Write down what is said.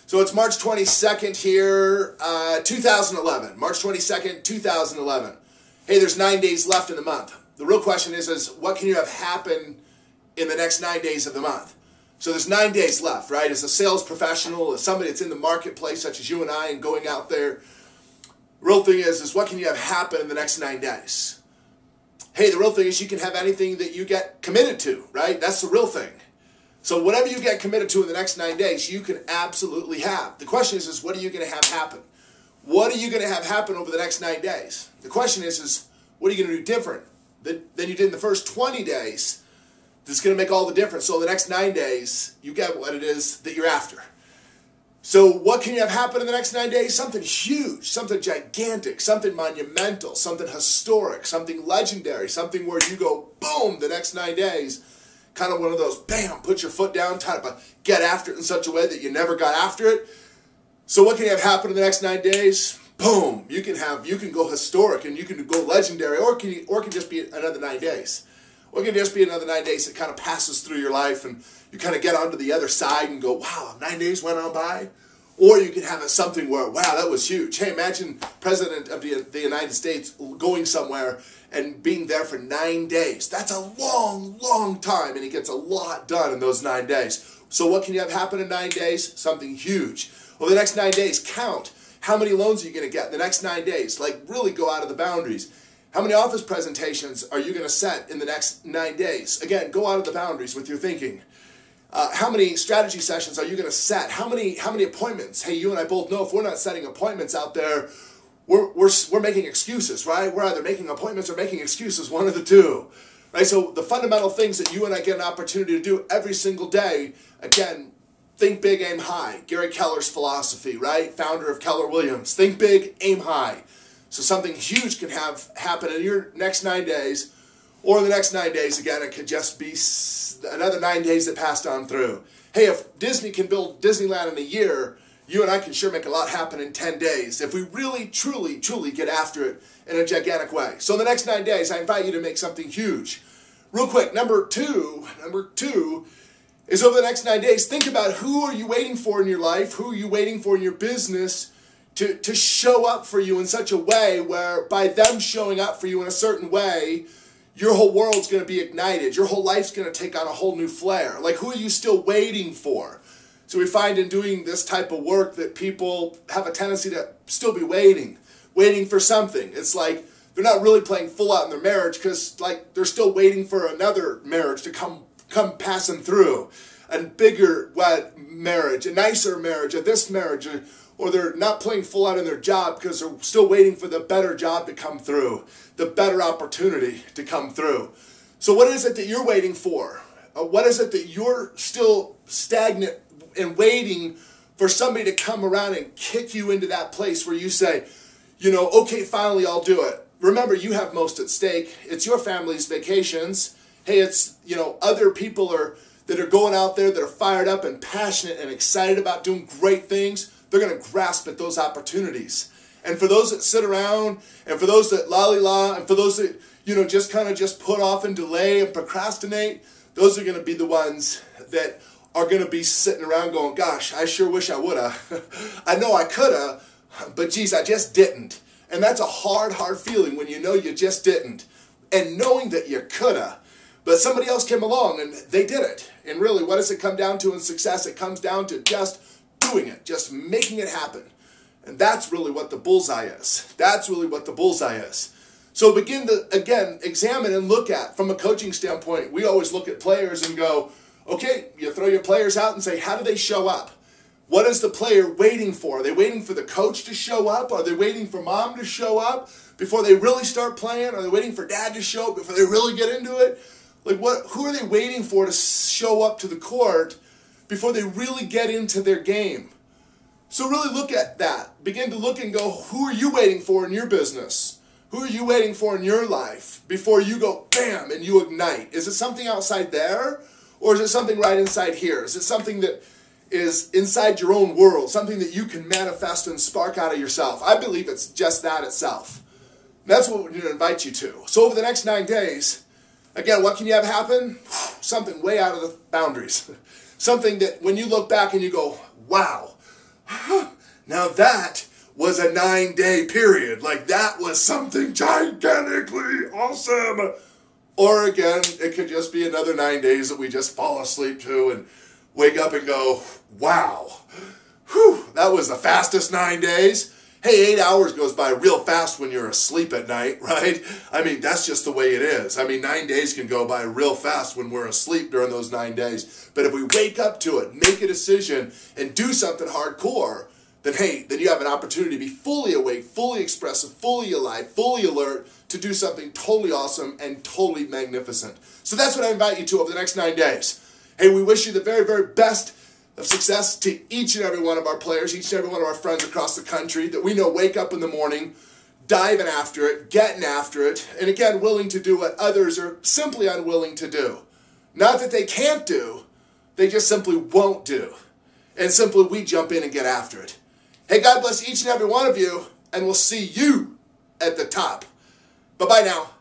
So it's March 22nd here, 2011. March 22nd, 2011. Hey, there's 9 days left in the month. The real question is what can you have happen in the next 9 days of the month? So there's 9 days left, right? As a sales professional, as somebody that's in the marketplace, such as you and I, and going out there, real thing is what can you have happen in the next 9 days? Hey, the real thing is you can have anything that you get committed to, right? That's the real thing. So whatever you get committed to in the next 9 days, you can absolutely have. The question is what are you going to have happen? What are you going to have happen over the next 9 days? The question is what are you going to do different than you did in the first 20 days that's going to make all the difference? So in the next 9 days, you get what it is that you're after. So what can you have happen in the next 9 days? Something huge, something gigantic, something monumental, something historic, something legendary, something where you go, boom, the next 9 days. Kind of one of those, bam, put your foot down, type of get after it in such a way that you never got after it. So what can you have happen in the next 9 days? Boom, you can go historic and you can go legendary, or it can just be another 9 days. Or it can just be another 9 days that kind of passes through your life and you kind of get onto the other side and go, wow, 9 days went on by. Or you can have it something where, wow, that was huge. Hey, imagine President of the United States going somewhere and being there for 9 days. That's a long, long time, and he gets a lot done in those 9 days. So what can you have happen in 9 days? Something huge. Well, the next 9 days, count. How many loans are you going to get in the next 9 days? Like, really go out of the boundaries. How many office presentations are you going to set in the next 9 days? Again, go out of the boundaries with your thinking. How many strategy sessions are you going to set? How many appointments? Hey, you and I both know if we're not setting appointments out there, we're making excuses, right? We're either making appointments or making excuses, one of the two, right? So the fundamental things that you and I get an opportunity to do every single day, again, think big, aim high. Gary Keller's philosophy, right? Founder of Keller Williams. Think big, aim high. So something huge can have happen in your next 9 days, or in the next 9 days, again, it could just be another 9 days that passed on through. Hey, if Disney can build Disneyland in a year, you and I can sure make a lot happen in 10 days if we really, truly, truly get after it in a gigantic way. So in the next 9 days, I invite you to make something huge. Real quick, number two is over the next 9 days, think about who are you waiting for in your life, who are you waiting for in your business to show up for you in such a way where by them showing up for you in a certain way, your whole world's going to be ignited. Your whole life's going to take on a whole new flair. Like, who are you still waiting for? So we find in doing this type of work that people have a tendency to still be waiting for something. It's like they're not really playing full out in their marriage because like they're still waiting for another marriage to come passing through. A bigger marriage, a nicer marriage, a this marriage, or they're not playing full out in their job because they're still waiting for the better job to come through, the better opportunity to come through. So what is it that you're waiting for? What is it that you're still stagnant and waiting for somebody to come around and kick you into that place where you say, you know, okay, finally I'll do it. Remember, you have most at stake. It's your family's vacations. Hey, it's, you know, other people that are going out there that are fired up and passionate and excited about doing great things. They're going to grasp at those opportunities. And for those that sit around, and for those that lolly-la, and for those that, you know, just kind of just put off and delay and procrastinate, those are going to be the ones that are going to be sitting around going, gosh, I sure wish I would have. I know I could have, but geez, I just didn't. And that's a hard, hard feeling when you know you just didn't. And knowing that you could have, but somebody else came along and they did it. And really, what does it come down to in success? It comes down to just doing it, just making it happen. And that's really what the bullseye is. That's really what the bullseye is. So begin to, again, examine and look at, from a coaching standpoint, we always look at players and go, okay, you throw your players out and say, how do they show up? What is the player waiting for? Are they waiting for the coach to show up? Are they waiting for mom to show up before they really start playing? Are they waiting for dad to show up before they really get into it? Like, who are they waiting for to show up to the court before they really get into their game? So really look at that. Begin to look and go, who are you waiting for in your business? Who are you waiting for in your life before you go, bam, and you ignite? Is it something outside there? Or is it something right inside here? Is it something that is inside your own world? Something that you can manifest and spark out of yourself? I believe it's just that itself. And that's what we're going to invite you to. So over the next 9 days, again, what can you have happen? Something way out of the boundaries. Something that when you look back and you go, wow, Now that was a 9-day period. Like, that was something gigantically awesome. Or again, it could just be another 9 days that we just fall asleep to and wake up and go, wow, whew, that was the fastest 9 days. Hey, 8 hours goes by real fast when you're asleep at night, right? I mean, that's just the way it is. I mean, 9 days can go by real fast when we're asleep during those 9 days. But if we wake up to it, make a decision, and do something hardcore, then hey, then you have an opportunity to be fully awake, fully expressive, fully alive, fully alert, to do something totally awesome and totally magnificent. So that's what I invite you to over the next 9 days. Hey, we wish you the very, very best of success to each and every one of our players, each and every one of our friends across the country that we know wake up in the morning, diving after it, getting after it, and again, willing to do what others are simply unwilling to do. Not that they can't do, they just simply won't do. And simply we jump in and get after it. Hey, God bless each and every one of you, and we'll see you at the top. Bye-bye now.